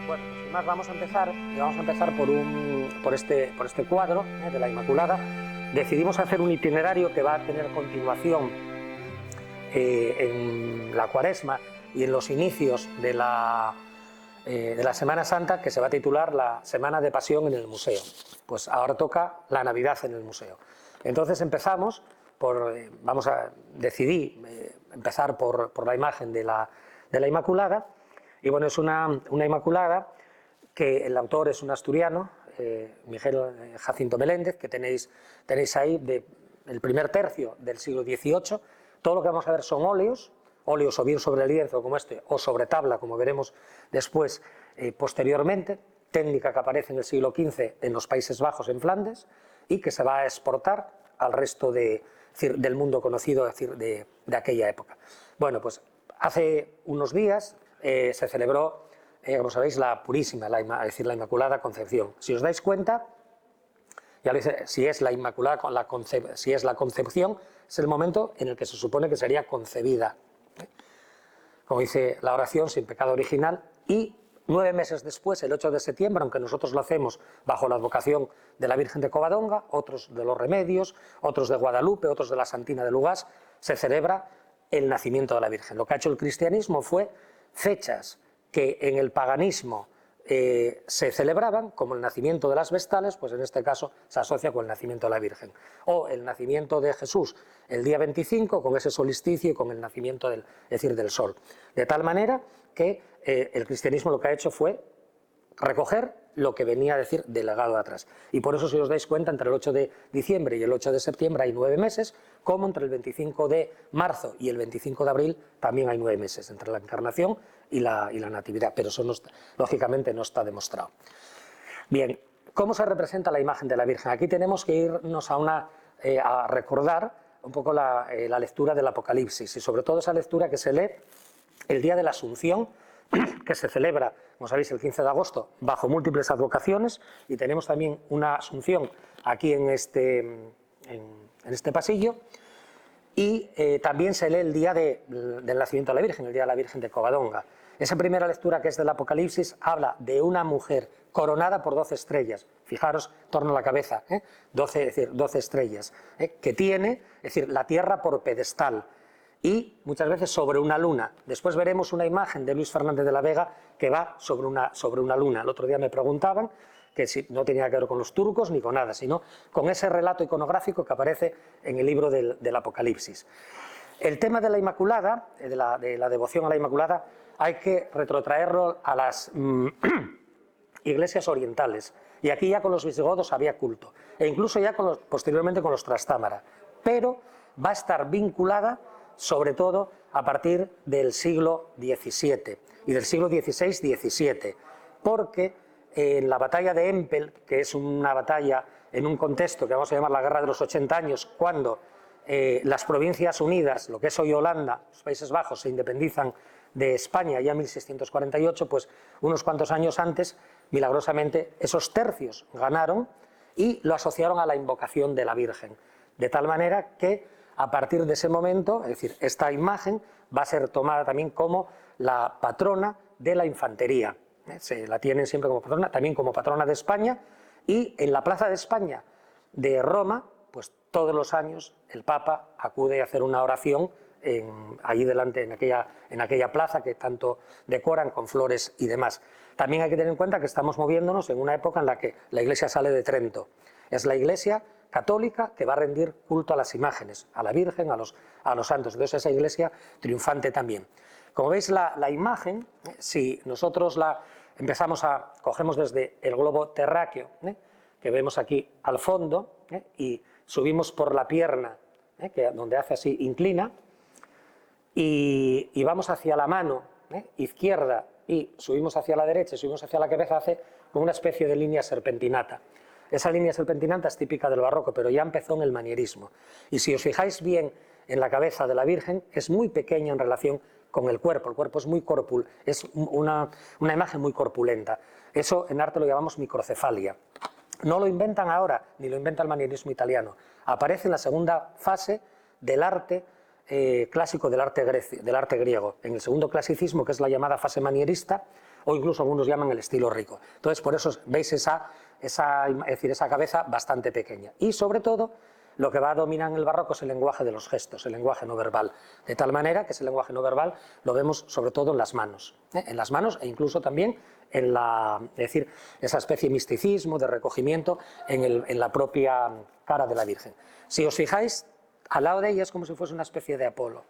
Bueno, pues sin más vamos a empezar, y vamos a empezar por este cuadro de la Inmaculada. Decidimos hacer un itinerario que va a tener continuación en la Cuaresma y en los inicios de la Semana Santa, que se va a titular la Semana de Pasión en el Museo. Pues ahora toca la Navidad en el Museo. Entonces empezamos decidí empezar por la imagen de la Inmaculada. Y bueno, es una Inmaculada que el autor es un asturiano, Miguel Jacinto Meléndez, que tenéis ahí del primer tercio del siglo XVIII. Todo lo que vamos a ver son óleos o bien sobre lienzo como este, o sobre tabla, como veremos después posteriormente, técnica que aparece en el siglo XV en los Países Bajos, en Flandes, y que se va a exportar al resto del mundo conocido, de aquella época. Bueno, pues hace unos días se celebró, como sabéis, la Purísima, es decir, la Inmaculada Concepción. Si os dais cuenta, ya lo dice, si es la Inmaculada, si es la Concepción, es el momento en el que se supone que sería concebida, como dice la oración, sin pecado original. Y 9 meses después, el 8 de septiembre, aunque nosotros lo hacemos bajo la advocación de la Virgen de Covadonga, otros de los Remedios, otros de Guadalupe, otros de la Santina de Lugás, se celebra el nacimiento de la Virgen. Lo que ha hecho el cristianismo fue fechas que en el paganismo se celebraban, como el nacimiento de las vestales, pues en este caso se asocia con el nacimiento de la Virgen. O el nacimiento de Jesús el día 25, con ese solsticio y con el nacimiento del sol. De tal manera que el cristianismo lo que ha hecho fue recoger lo que venía a decir del legado de atrás. Y por eso, si os dais cuenta, entre el 8 de diciembre y el 8 de septiembre hay 9 meses, como entre el 25 de marzo y el 25 de abril también hay 9 meses, entre la Encarnación y la Natividad, pero eso lógicamente no está demostrado. Bien, ¿cómo se representa la imagen de la Virgen? Aquí tenemos que irnos a recordar un poco la lectura del Apocalipsis, y sobre todo esa lectura que se lee el día de la Asunción, que se celebra, como sabéis, el 15 de agosto, bajo múltiples advocaciones, y tenemos también una Asunción aquí en este pasillo, y también se lee el día del nacimiento de la Virgen, el día de la Virgen de Covadonga. Esa primera lectura, que es del Apocalipsis, habla de una mujer coronada por 12 estrellas, fijaros, en torno a la cabeza, 12 estrellas, que tiene, es decir, la tierra por pedestal, y muchas veces sobre una luna. Después veremos una imagen de Luis Fernández de la Vega que va sobre una luna. El otro día me preguntaban que si no tenía que ver con los turcos ni con nada, sino con ese relato iconográfico que aparece en el libro del Apocalipsis. El tema de la Inmaculada, de la devoción a la Inmaculada, hay que retrotraerlo a las iglesias orientales. Y aquí ya con los visigodos había culto, e incluso ya posteriormente con los trastámara. Pero va a estar vinculada sobre todo a partir del siglo XVII y del siglo XVI-XVII, porque en la batalla de Empel, que es una batalla en un contexto que vamos a llamar la Guerra de los 80 años, cuando las Provincias Unidas, lo que es hoy Holanda, los Países Bajos, se independizan de España ya en 1648, pues unos cuantos años antes, milagrosamente, esos tercios ganaron y lo asociaron a la invocación de la Virgen, de tal manera que a partir de ese momento, es decir, esta imagen va a ser tomada también como la patrona de la infantería. Se la tienen siempre como patrona, también como patrona de España, y en la Plaza de España de Roma, pues todos los años el Papa acude a hacer una oración allí delante, en aquella plaza que tanto decoran con flores y demás. También hay que tener en cuenta que estamos moviéndonos en una época en la que la Iglesia sale de Trento. Es la Iglesia católica que va a rendir culto a las imágenes, a la Virgen, a los santos. Entonces esa Iglesia triunfante también. Como veis, la imagen, si nosotros la cogemos desde el globo terráqueo, que vemos aquí al fondo, y subimos por la pierna, donde hace así, inclina, y vamos hacia la mano izquierda y subimos hacia la derecha y subimos hacia la cabeza, hace como una especie de línea serpentinata. Esa línea serpentinata es típica del barroco, pero ya empezó en el manierismo. Y si os fijáis bien en la cabeza de la Virgen, es muy pequeña en relación con el cuerpo es muy es una imagen muy corpulenta. Eso en arte lo llamamos microcefalia. No lo inventan ahora, ni lo inventa el manierismo italiano. Aparece en la segunda fase del arte clásico del arte griego, en el segundo clasicismo, que es la llamada fase manierista, o incluso algunos llaman el estilo rico. Entonces, por eso veis esa cabeza bastante pequeña. Y sobre todo, lo que va a dominar en el barroco es el lenguaje de los gestos, el lenguaje no verbal, de tal manera que ese lenguaje no verbal lo vemos sobre todo en las manos e incluso también en esa especie de misticismo, de recogimiento en la propia cara de la Virgen. Si os fijáis, al lado de ella es como si fuese una especie de Apolo.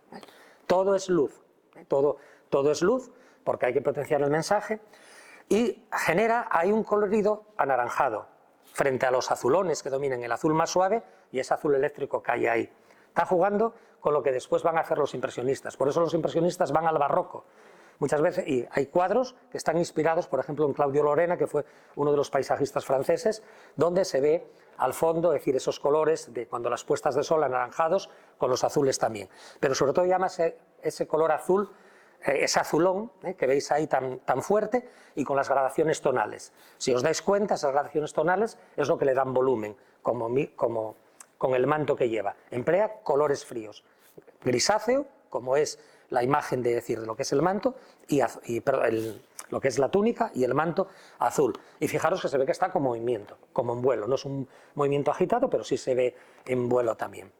Todo es luz, todo es luz, porque hay que potenciar el mensaje, y genera ahí un colorido anaranjado, frente a los azulones que dominan el azul más suave y ese azul eléctrico que hay ahí. Está jugando con lo que después van a hacer los impresionistas. Por eso los impresionistas van al barroco. Muchas veces, y hay cuadros que están inspirados, por ejemplo, en Claudio Lorena, que fue uno de los paisajistas franceses, donde se ve al fondo, es decir, esos colores de cuando las puestas de sol anaranjados con los azules también. Pero sobre todo llama ese color azul, ese azulón que veis ahí tan fuerte, y con las gradaciones tonales. Si os dais cuenta, esas gradaciones tonales es lo que le dan volumen, como con el manto que lleva. Emplea colores fríos, grisáceo, como es la imagen de lo que es el manto, lo que es la túnica, y el manto azul. Y fijaros que se ve que está con movimiento, como en vuelo. No es un movimiento agitado, pero sí se ve en vuelo también.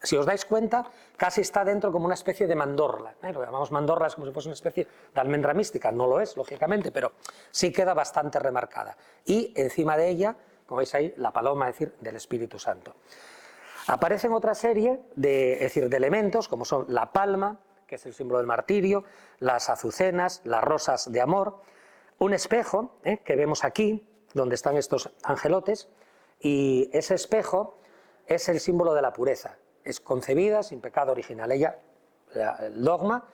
Si os dais cuenta, casi está dentro como una especie de mandorla. Lo llamamos mandorla, es como si fuese una especie de almendra mística. No lo es, lógicamente, pero sí queda bastante remarcada. Y encima de ella, como veis ahí, la paloma, es decir, del Espíritu Santo. Aparecen otra serie de elementos, como son la palma, que es el símbolo del martirio, las azucenas, las rosas de amor, un espejo, que vemos aquí, donde están estos angelotes, y ese espejo es el símbolo de la pureza. Es concebida sin pecado original. El dogma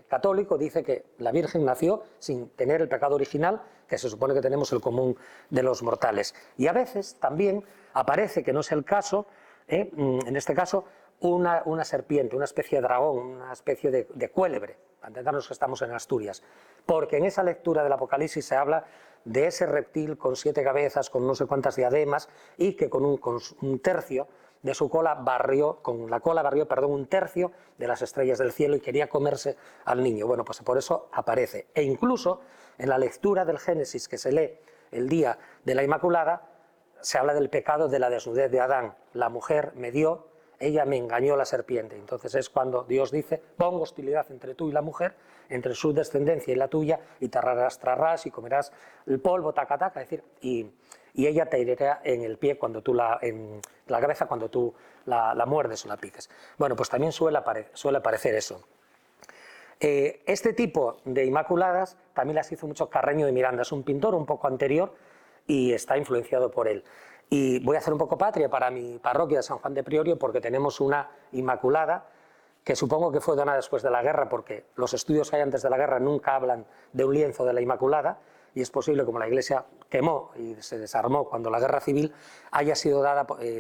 católico dice que la Virgen nació sin tener el pecado original, que se supone que tenemos el común de los mortales. Y a veces también aparece, que no es el caso, en este caso, una serpiente, una especie de dragón, una especie de cuélebre, para entendernos que estamos en Asturias, porque en esa lectura del Apocalipsis se habla de ese reptil con 7 cabezas, con no sé cuántas diademas, y que con un tercio de su cola barrió un tercio de las estrellas del cielo y quería comerse al niño. Bueno, pues por eso aparece. E incluso en la lectura del Génesis que se lee el día de la Inmaculada, se habla del pecado de la desnudez de Adán. La mujer me dio, ella me engañó, la serpiente. Entonces es cuando Dios dice: pongo hostilidad entre tú y la mujer, entre su descendencia y la tuya, y te arrastrarás y comerás el polvo, taca, taca, es decir, y ella te herirá en el pie, en la cabeza, cuando tú la muerdes o la piques. Bueno, pues también suele aparecer eso. Este tipo de inmaculadas también las hizo mucho Carreño de Miranda. Es un pintor un poco anterior y está influenciado por él. Y voy a hacer un poco patria para mi parroquia de San Juan de Priorio, porque tenemos una inmaculada que supongo que fue donada después de la guerra, porque los estudios que hay antes de la guerra nunca hablan de un lienzo de la Inmaculada, y es posible, como la iglesia quemó y se desarmó cuando la guerra civil, haya sido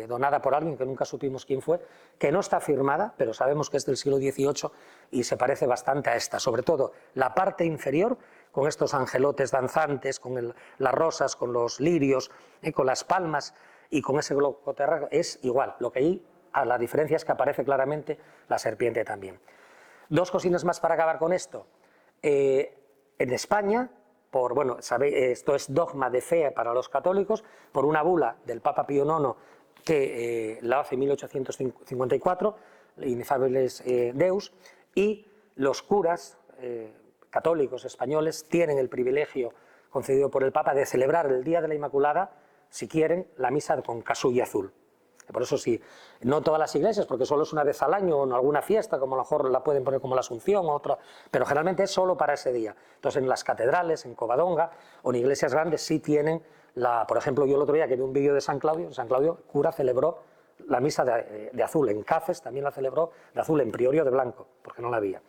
donada por alguien que nunca supimos quién fue, que no está firmada, pero sabemos que es del siglo XVIII y se parece bastante a esta, sobre todo la parte inferior, con estos angelotes danzantes, con las rosas, con los lirios, con las palmas y con ese globo terráqueo, es igual. Lo que hay, la diferencia es que aparece claramente la serpiente también. 2 cositas más para acabar con esto. En España, sabéis, esto es dogma de fe para los católicos, por una bula del Papa Pío IX que la hace en 1854, Inefabilis Deus, y los curas católicos españoles tienen el privilegio concedido por el Papa de celebrar el Día de la Inmaculada, si quieren, la misa con casulla azul. Por eso sí, no todas las iglesias, porque solo es una vez al año o en alguna fiesta, como a lo mejor la pueden poner como la Asunción o otra, pero generalmente es solo para ese día. Entonces en las catedrales, en Covadonga o en iglesias grandes sí tienen, por ejemplo, yo el otro día que vi un vídeo de San Claudio, el cura celebró la misa de azul, en Cáceres también la celebró de azul, en Priorio de blanco, porque no la había.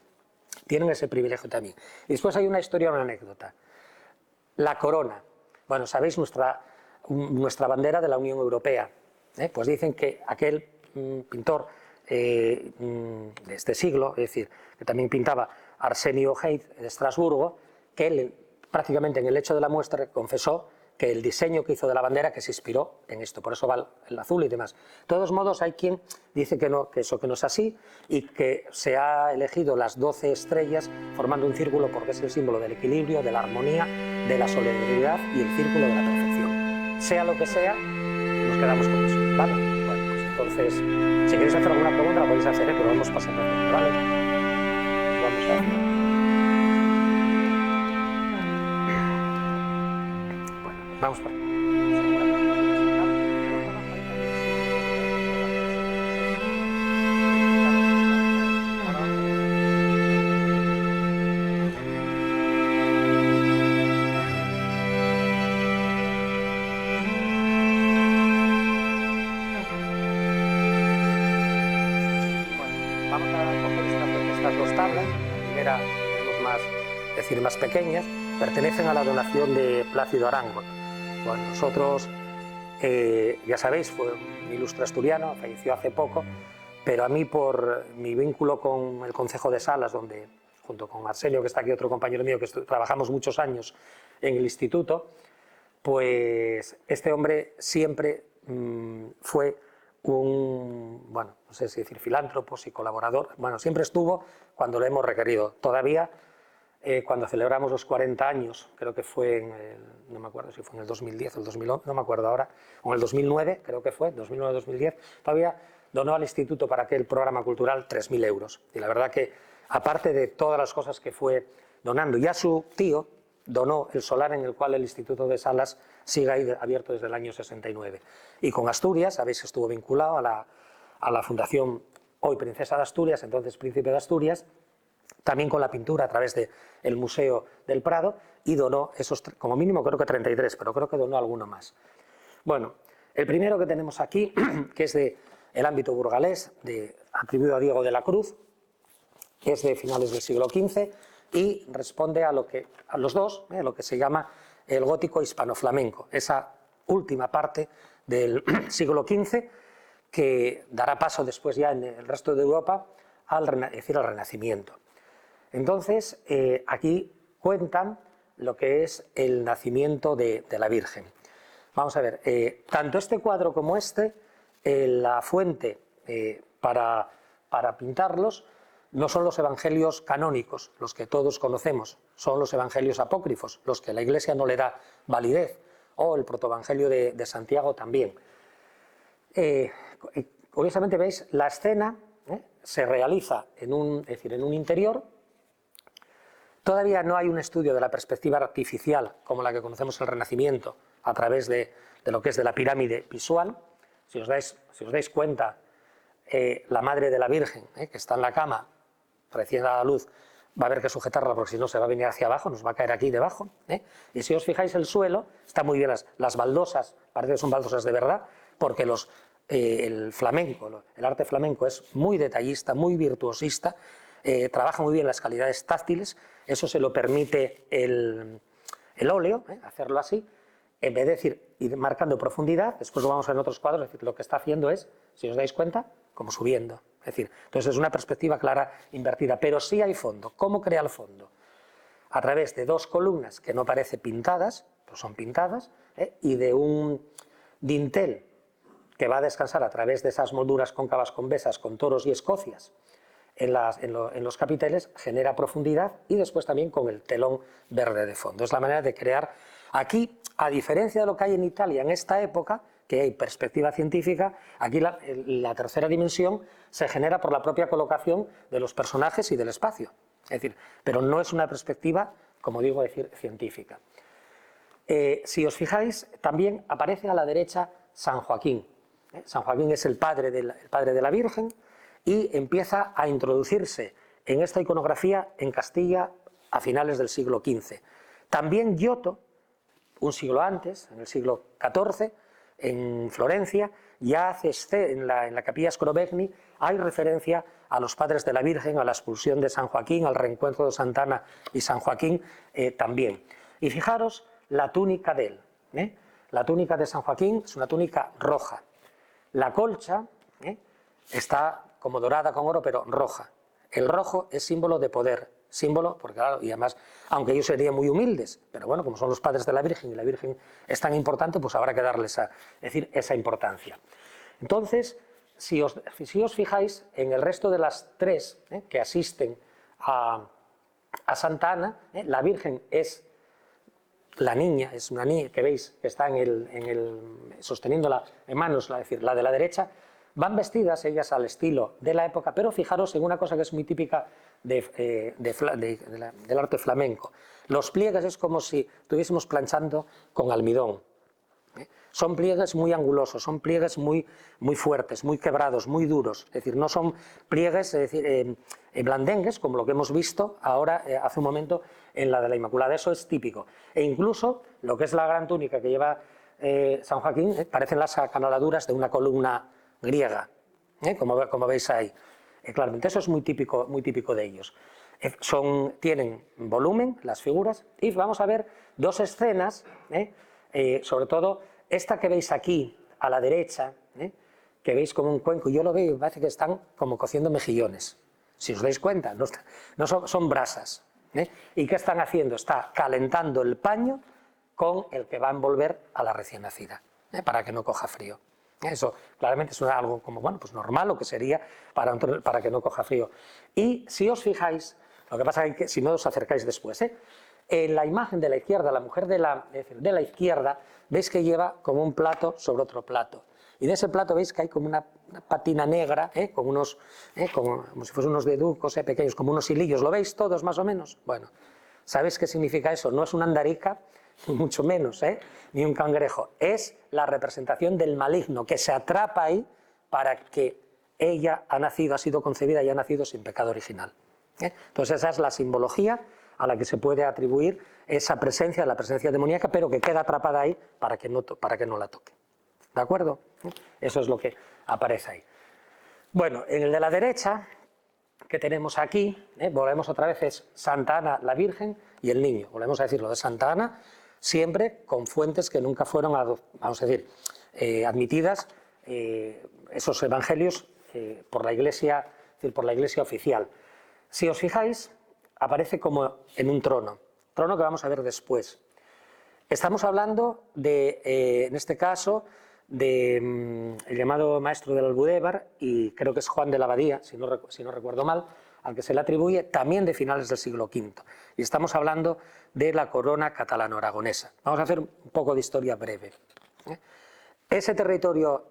Tienen ese privilegio también. Y después hay una historia, una anécdota. La corona. Bueno, sabéis nuestra bandera de la Unión Europea. Pues dicen que aquel pintor de este siglo, es decir, que también pintaba Arsenio Heydt de Estrasburgo, que él prácticamente en el hecho de la muestra confesó que el diseño que hizo de la bandera que se inspiró en esto, por eso va el azul y demás. De todos modos, hay quien dice que no, que eso que no es así y que se ha elegido las 12 estrellas formando un círculo porque es el símbolo del equilibrio, de la armonía, de la solidaridad y el círculo de la perfección. Sea lo que sea, nos quedamos con eso, ¿vale? Bueno, pues entonces, si queréis hacer alguna pregunta la podéis hacer, pero vamos pasando, ¿vale? Vamos a hacer. Vamos para allá. Vamos a coger estas dos tablas. La primera, tenemos más pequeñas, pertenecen a la donación de Plácido Arango. Bueno, nosotros, ya sabéis, fue un ilustre asturiano, falleció hace poco, pero a mí por mi vínculo con el Concejo de Salas, donde junto con Arsenio, que está aquí, otro compañero mío, que trabajamos muchos años en el instituto, pues este hombre siempre fue un, bueno, no sé si decir filántropo, y colaborador, bueno, siempre estuvo cuando lo hemos requerido. Todavía, cuando celebramos los 40 años, creo que fue no me acuerdo si fue en el 2010 o el 2011, no me acuerdo ahora, o en el 2009, creo que fue, 2009-2010, todavía donó al instituto para aquel programa cultural 3.000 euros. Y la verdad que, aparte de todas las cosas que fue donando, ya su tío donó el solar en el cual el Instituto de Salas sigue ahí abierto desde el año 69. Y con Asturias, sabéis que estuvo vinculado a la Fundación, hoy Princesa de Asturias, entonces Príncipe de Asturias, también con la pintura a través del Museo del Prado, y donó esos, como mínimo creo que 33, pero creo que donó alguno más. Bueno, el primero que tenemos aquí, que es del ámbito burgalés, atribuido a Diego de la Cruz, que es de finales del siglo XV, y responde a los dos, lo que se llama el gótico hispano-flamenco, esa última parte del siglo XV que dará paso después ya en el resto de Europa al Renacimiento. Entonces, aquí cuentan lo que es el nacimiento de la Virgen. Vamos a ver, tanto este cuadro como la fuente para pintarlos no son los evangelios canónicos, los que todos conocemos, son los evangelios apócrifos, los que la Iglesia no le da validez, o el protoevangelio de Santiago también. Curiosamente, veis, la escena se realiza en un interior. Todavía no hay un estudio de la perspectiva artificial como la que conocemos en el Renacimiento a través de lo que es de la pirámide visual. Si os dais cuenta, la madre de la Virgen, que está en la cama, recién dada a luz, va a haber que sujetarla porque si no se va a venir hacia abajo, nos va a caer aquí debajo. Y si os fijáis, el suelo está muy bien, las baldosas, parece que son baldosas de verdad, porque el flamenco, el arte flamenco es muy detallista, muy virtuosista, trabaja muy bien las calidades táctiles, eso se lo permite el óleo, hacerlo así, en vez de ir marcando profundidad, después lo vamos a ver en otros cuadros, es decir, lo que está haciendo es, si os dais cuenta, como subiendo. Es decir, entonces es una perspectiva clara invertida, pero sí hay fondo. ¿Cómo crea el fondo? A través de dos columnas que no parecen pintadas, pues son pintadas, y de un dintel que va a descansar a través de esas molduras cóncavas convexas con toros y escocias en los capiteles, genera profundidad, y después también con el telón verde de fondo. Es la manera de crear. Aquí, a diferencia de lo que hay en Italia en esta época, que hay perspectiva científica, aquí la tercera dimensión se genera por la propia colocación de los personajes y del espacio. Es decir, pero no es una perspectiva, como digo, científica. Si os fijáis, también aparece a la derecha San Joaquín. San Joaquín es el padre de la Virgen y empieza a introducirse en esta iconografía en Castilla a finales del siglo XV. También Giotto, un siglo antes, en el siglo XIV, en Florencia, ya hace en la capilla Scrovegni, hay referencia a los padres de la Virgen, a la expulsión de San Joaquín, al reencuentro de Santa Ana y San Joaquín también. Y fijaros la túnica de él. La túnica de San Joaquín es una túnica roja. La colcha está como dorada con oro, pero roja. El rojo es símbolo de poder, símbolo, porque claro, y además, aunque ellos serían muy humildes, pero bueno, como son los padres de la Virgen y la Virgen es tan importante, pues habrá que darle esa importancia. Entonces, si os fijáis, en el resto de las tres que asisten a Santa Ana, la Virgen es la niña, es una niña que veis que está sosteniéndola en manos, es decir, la de la derecha. Van vestidas ellas al estilo de la época, pero fijaros en una cosa que es muy típica del arte flamenco. Los pliegues es como si estuviésemos planchando con almidón. Son pliegues muy angulosos, son pliegues muy fuertes, muy quebrados, muy duros. Es decir, no son pliegues blandengues, como lo que hemos visto ahora hace un momento en la de la Inmaculada. Eso es típico. E incluso lo que es la gran túnica que lleva San Joaquín, parecen las acanaladuras de una columna griega, como veis ahí. Claramente, eso es muy típico de ellos. Tienen volumen las figuras, y vamos a ver dos escenas, sobre todo esta que veis aquí a la derecha, que veis como un cuenco, yo lo veo y me parece que están como cociendo mejillones. Si os dais cuenta, no son brasas. ¿Y qué están haciendo? Está calentando el paño con el que va a envolver a la recién nacida, para que no coja frío. Eso claramente es algo como, bueno, pues normal, lo que sería para que no coja frío. Y si os fijáis, lo que pasa es que si no os acercáis después, en la imagen de la izquierda, la mujer de la izquierda, veis que lleva como un plato sobre otro plato. Y de ese plato veis que hay como una patina negra, como si fuesen unos deducos pequeños, como unos hilillos. ¿Lo veis todos más o menos? Bueno, ¿sabéis qué significa eso? No es una andarica, ni mucho menos, ni un cangrejo. Es la representación del maligno que se atrapa ahí para que ella ha sido concebida y ha nacido sin pecado original. Entonces esa es la simbología a la que se puede atribuir esa presencia, la presencia demoníaca, pero que queda atrapada ahí para que no la toque. ¿De acuerdo? Eso es lo que aparece ahí. Bueno, en el de la derecha, que tenemos aquí, volvemos otra vez, es Santa Ana, la Virgen y el niño. Volvemos a decir lo de Santa Ana, siempre con fuentes que nunca fueron, vamos a decir, admitidas, esos evangelios por la Iglesia, es decir, por la Iglesia oficial. Si os fijáis, aparece como en un trono que vamos a ver después. Estamos hablando en este caso, el llamado maestro del Almudévar, y creo que es Juan de la Abadía, si no recuerdo mal, al que se le atribuye, también de finales del siglo V. Y estamos hablando de la corona catalano-aragonesa. Vamos a hacer un poco de historia breve. Ese territorio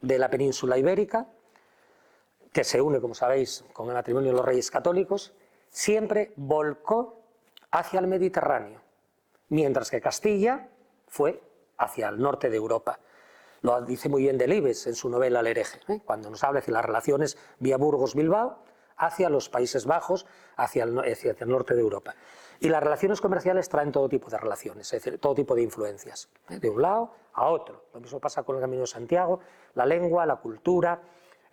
de la península ibérica, que se une, como sabéis, con el matrimonio de los reyes católicos, siempre volcó hacia el Mediterráneo, mientras que Castilla fue hacia el norte de Europa. Lo dice muy bien Delibes en su novela El hereje, cuando nos habla de las relaciones vía Burgos-Bilbao hacia los Países Bajos, hacia el norte de Europa. Y las relaciones comerciales traen todo tipo de relaciones, es decir, todo tipo de influencias, de un lado a otro. Lo mismo pasa con el Camino de Santiago, la lengua, la cultura,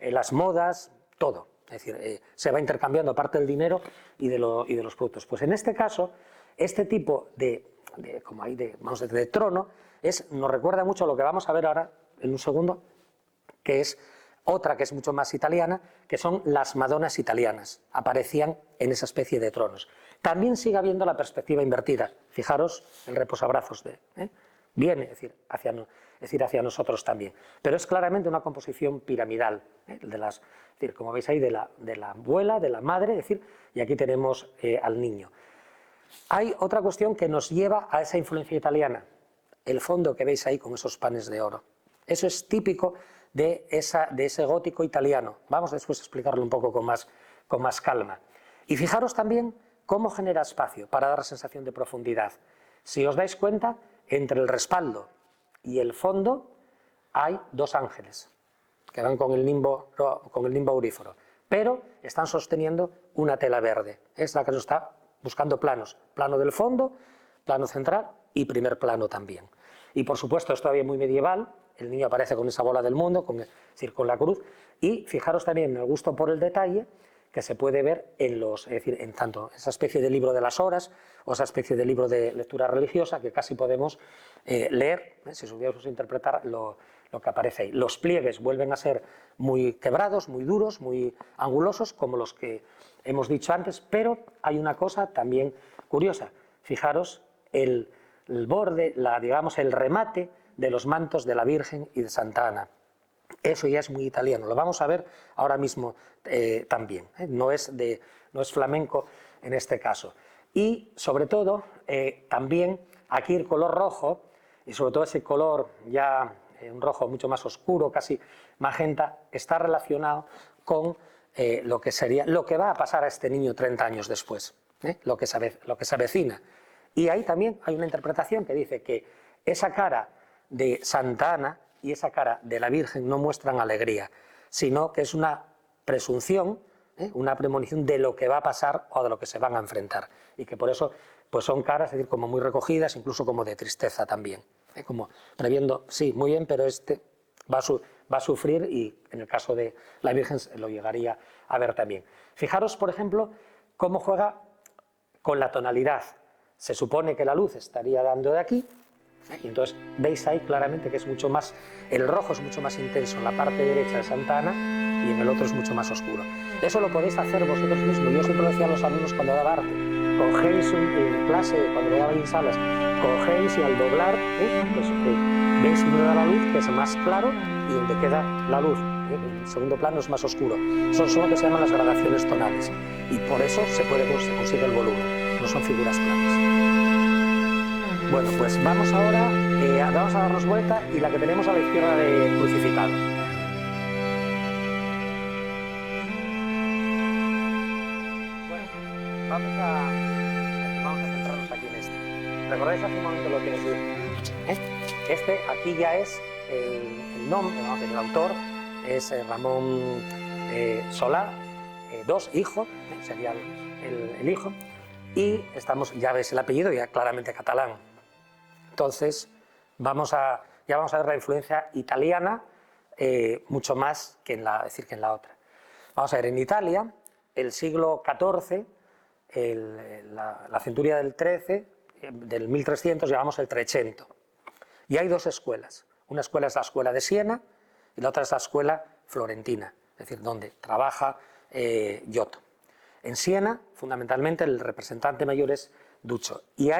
las modas, todo. Es decir, se va intercambiando parte del dinero y de los productos. Pues en este caso, este tipo de trono nos recuerda mucho a lo que vamos a ver ahora en un segundo, que es otra que es mucho más italiana, que son las Madonas italianas. Aparecían en esa especie de tronos. También sigue habiendo la perspectiva invertida. Fijaros el reposabrazos viene, es decir, hacia nosotros también. Pero es claramente una composición piramidal, es decir, como veis ahí, de la abuela, de la madre, es decir, y aquí tenemos al niño. Hay otra cuestión que nos lleva a esa influencia italiana, el fondo que veis ahí con esos panes de oro. Eso es típico de ese gótico italiano. Vamos después a explicarlo un poco con más calma. Y fijaros también cómo genera espacio para dar sensación de profundidad. Si os dais cuenta, entre el respaldo y el fondo hay dos ángeles que van con el nimbo aurífero, pero están sosteniendo una tela verde. Es la que nos está buscando planos. Plano del fondo, plano central y primer plano también. Y por supuesto es todavía muy medieval, el niño aparece con esa bola del mundo, con la cruz, y fijaros también en el gusto por el detalle que se puede ver en tanto esa especie de libro de las horas o esa especie de libro de lectura religiosa que casi podemos leer, si supiéramos interpretar lo que aparece ahí. Los pliegues vuelven a ser muy quebrados, muy duros, muy angulosos, como los que hemos dicho antes, pero hay una cosa también curiosa. Fijaros el borde, digamos, el remate de los mantos de la Virgen y de Santa Ana. Eso ya es muy italiano, lo vamos a ver ahora mismo también, no es flamenco en este caso. Y sobre todo, también aquí el color rojo, y sobre todo ese color ya un rojo mucho más oscuro, casi magenta, está relacionado con lo que va a pasar a este niño 30 años después, lo que se avecina. Y ahí también hay una interpretación que dice que esa cara de Santa Ana y esa cara de la Virgen no muestran alegría, sino que es una presunción, una premonición de lo que va a pasar o de lo que se van a enfrentar, y que por eso pues son caras, es decir, como muy recogidas, incluso como de tristeza también, como previendo, sí, muy bien, pero este va a sufrir, y en el caso de la Virgen lo llegaría a ver también. Fijaros, por ejemplo, cómo juega con la tonalidad. Se supone que la luz estaría dando de aquí, y entonces veis ahí claramente que es mucho más, el rojo es mucho más intenso en la parte derecha de Santa Ana y en el otro es mucho más oscuro. Eso lo podéis hacer vosotros mismos. Yo siempre lo decía a los alumnos cuando daba arte: cogéis en clase, cuando daba en salas, cogéis y al doblar, pues, veis dónde da la luz, que es más claro, y donde queda la luz, el segundo plano es más oscuro. Son lo que se llaman las gradaciones tonales, y por eso se consigue el volumen, no son figuras planas. Bueno, pues vamos ahora, vamos a darnos vuelta, y la que tenemos a la izquierda de crucificado. Bueno, vamos a centrarnos aquí en este. ¿Recordáis hace un momento lo que os dije? Este aquí ya es el nombre, vamos a decir, el autor es Ramón Solà, hijo, sería el hijo, y ya ves el apellido, ya claramente catalán. Entonces, ya vamos a ver la influencia italiana mucho más que en la otra. Vamos a ver, en Italia, el siglo XIV, la centuria del XIII, del 1300, llamamos el Trecento. Y hay dos escuelas. Una escuela es la escuela de Siena y la otra es la escuela florentina, es decir, donde trabaja Giotto. En Siena, fundamentalmente, el representante mayor es Duccio. Y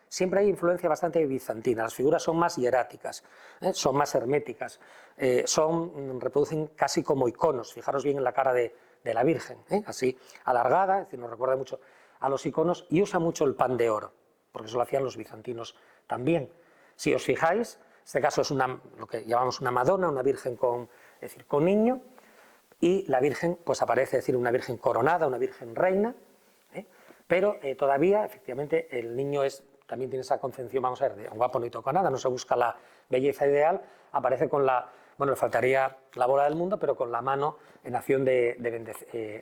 siempre hay influencia bastante bizantina. Las figuras son más hieráticas, son más herméticas, reproducen casi como iconos. Fijaros bien en la cara de la Virgen, así alargada, es decir, nos recuerda mucho a los iconos, y usa mucho el pan de oro, porque eso lo hacían los bizantinos también. Si os fijáis, este caso es lo que llamamos una Madonna, una Virgen con niño, y la Virgen pues aparece, es decir, una Virgen coronada, una Virgen reina, pero todavía, efectivamente, el niño también tiene esa concepción, vamos a ver, de un guapo no toca nada, no se busca la belleza ideal, aparece con bueno, le faltaría la bola del mundo, pero con la mano en acción de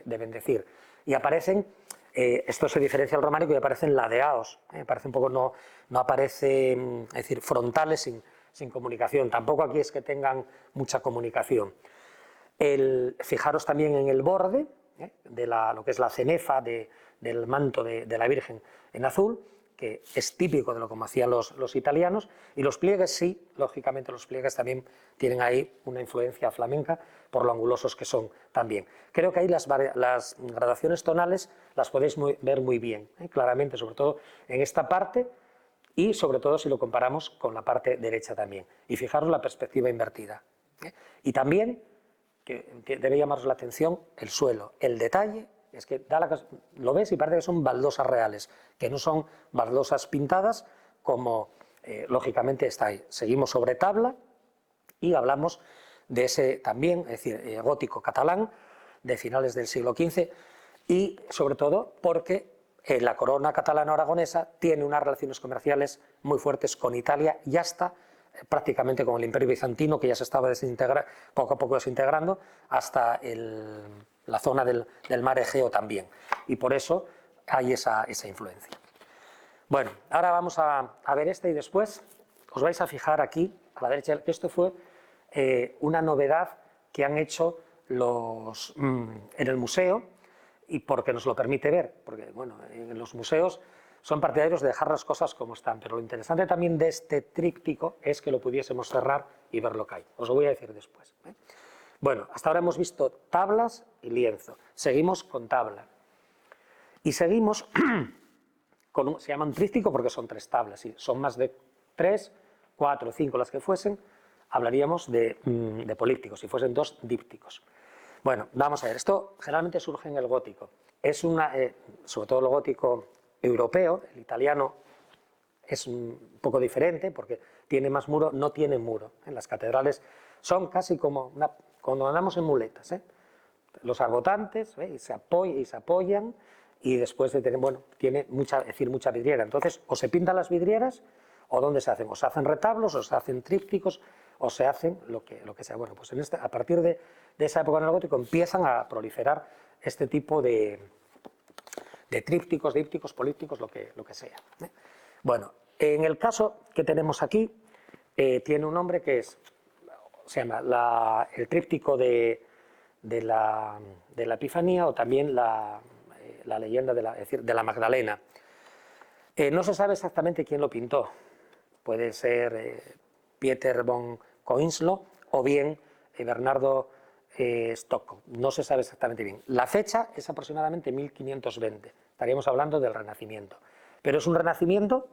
bendecir. Y aparecen, esto se diferencia del románico, y aparecen ladeados, aparece un poco, no aparece, es decir, frontales sin comunicación, tampoco aquí es que tengan mucha comunicación. Fijaros también en el borde de lo que es la cenefa del manto de la Virgen en azul, que es típico de lo como hacían los italianos, y los pliegues sí, lógicamente los pliegues también tienen ahí una influencia flamenca por lo angulosos que son también. Creo que ahí las gradaciones tonales las podéis ver muy bien, claramente, sobre todo en esta parte, y sobre todo si lo comparamos con la parte derecha también. Y fijaros la perspectiva invertida. Y también, que debe llamaros la atención, el suelo, el detalle. Es que lo ves y parece que son baldosas reales, que no son baldosas pintadas como lógicamente está ahí. Seguimos sobre tabla y hablamos de ese también, es decir, gótico catalán de finales del siglo XV, y sobre todo porque la corona catalano-aragonesa tiene unas relaciones comerciales muy fuertes con Italia y hasta prácticamente con el Imperio Bizantino, que ya se estaba poco a poco desintegrando, hasta la zona del mar Egeo también, y por eso hay esa influencia. Bueno, ahora vamos a ver y después os vais a fijar aquí a la derecha, que esto fue una novedad que han hecho en el museo, y porque nos lo permite ver, porque bueno, en los museos son partidarios de dejar las cosas como están, pero lo interesante también de este tríptico es que lo pudiésemos cerrar y ver lo que hay. Os lo voy a decir después. Bueno, hasta ahora hemos visto tablas y lienzo. Seguimos con tabla. Y seguimos con se llama un tríptico porque son 3 tablas. Si son más de 3, 4, 5 las que fuesen, hablaríamos de polípticos. Si fuesen 2, dípticos. Bueno, vamos a ver. Esto generalmente surge en el gótico. Es sobre todo el gótico europeo, el italiano es un poco diferente porque tiene más muro, no tiene muro. Las catedrales son casi como cuando andamos en muletas. Los arbotantes y se apoyan y después de tener, bueno, tiene mucha vidriera. Entonces, o se pintan las vidrieras o ¿dónde se hacen? O se hacen retablos, o se hacen trípticos, o se hacen lo que sea. Bueno, pues a partir de esa época en el gótico empiezan a proliferar este tipo de trípticos, dípticos, polípticos, lo que sea. Bueno, en el caso que tenemos aquí, tiene un nombre que se llama el tríptico de la Epifanía, o también la leyenda de la Magdalena. No se sabe exactamente quién lo pintó. Puede ser Pieter von Coinslo o bien Bernardo Stocco. No se sabe exactamente bien. La fecha es aproximadamente 1520. Estaríamos hablando del Renacimiento. Pero es un Renacimiento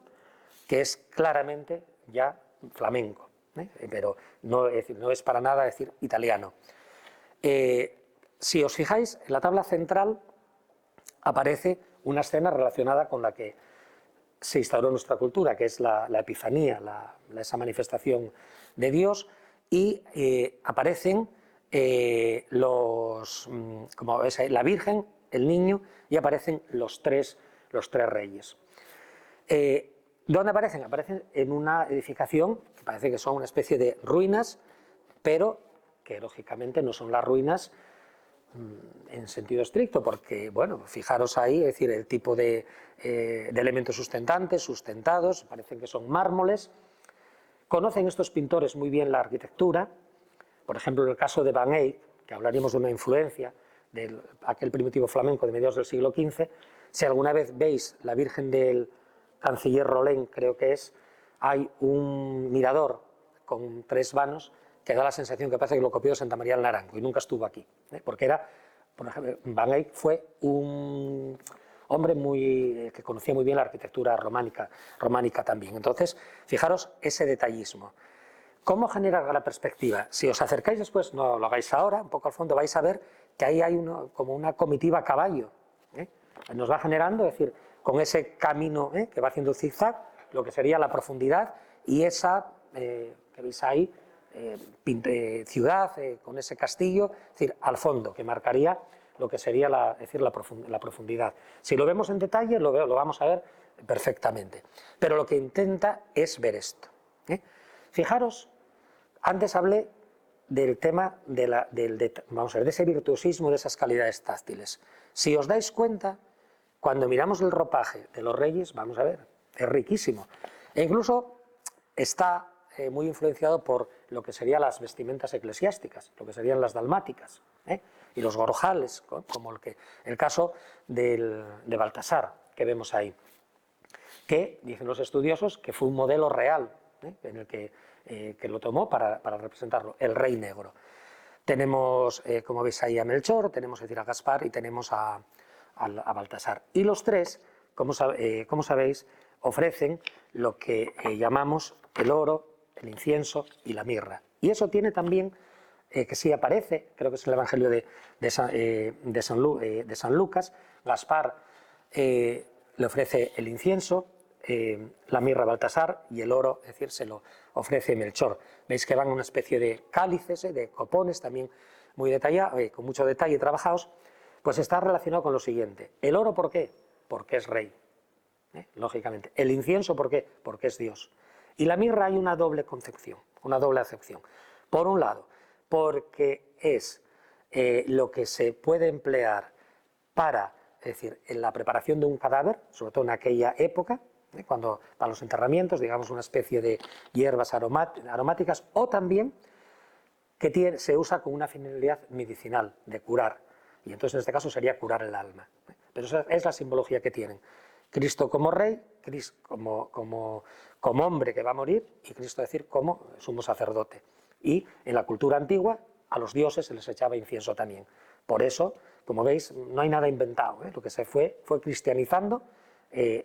que es claramente ya flamenco, pero no es para nada decir italiano. Si os fijáis, en la tabla central aparece una escena relacionada con la que se instauró nuestra cultura, que es la Epifanía, esa manifestación de Dios, y aparecen como ves ahí, la Virgen, el niño, y aparecen los tres reyes. ¿Dónde aparecen? Aparecen en una edificación que parece que son una especie de ruinas, pero que lógicamente no son las ruinas en sentido estricto, porque, bueno, fijaros ahí, es decir, el tipo de elementos sustentados, parecen que son mármoles. Conocen estos pintores muy bien la arquitectura, por ejemplo, en el caso de Van Eyck, que hablaríamos de una influencia de aquel primitivo flamenco de mediados del siglo XV, si alguna vez veis la Virgen del Canciller Rollin, creo que hay un mirador con 3 vanos que da la sensación que parece que lo copió de Santa María del Naranco y nunca estuvo aquí, porque por ejemplo, Van Eyck fue un hombre que conocía muy bien la arquitectura románica también. Entonces, fijaros ese detallismo. ¿Cómo generar la perspectiva? Si os acercáis después, no lo hagáis ahora, un poco al fondo vais a ver que ahí hay como una comitiva a caballo. Nos va generando, es decir, con ese camino que va haciendo zigzag, lo que sería la profundidad y esa, que veis ahí, ciudad con ese castillo, es decir, al fondo, que marcaría lo que sería la profundidad. Si lo vemos en detalle, lo vamos a ver perfectamente. Pero lo que intenta es ver esto. Fijaros, antes hablé del tema de ese virtuosismo, de esas calidades táctiles. Si os dais cuenta, cuando miramos el ropaje de los reyes, vamos a ver, es riquísimo. E incluso está muy influenciado por lo que serían las vestimentas eclesiásticas, lo que serían las dalmáticas, y los gorjales, como el caso de Baltasar, que vemos ahí, que dicen los estudiosos que fue un modelo real, en el que lo tomó para representarlo, el rey negro. Tenemos, como veis ahí, a Melchor, tenemos a Gaspar y tenemos a Baltasar. Y los tres, como sabéis, ofrecen lo que llamamos el oro, el incienso y la mirra. Y eso tiene también, que sí aparece, creo que es el Evangelio de San Lucas. Gaspar le ofrece el incienso, la mirra a Baltasar, y el oro, es decir, se lo ofrece Melchor. Veis que van una especie de cálices, de copones también muy detallados, con mucho detalle trabajados. Pues está relacionado con lo siguiente. ¿El oro por qué? Porque es rey, lógicamente. ¿El incienso por qué? Porque es Dios. Y la mirra hay una doble concepción, una doble acepción. Por un lado, porque es lo que se puede emplear para, es decir, en la preparación de un cadáver, sobre todo en aquella época, cuando para los enterramientos, digamos una especie de hierbas aromáticas, o también que se usa con una finalidad medicinal, de curar. Y entonces en este caso sería curar el alma. Pero esa es la simbología que tienen. Cristo como rey, Cristo como hombre que va a morir, y Cristo, es decir, como sumo sacerdote. Y en la cultura antigua a los dioses se les echaba incienso también. Por eso, como veis, no hay nada inventado, lo que se fue cristianizando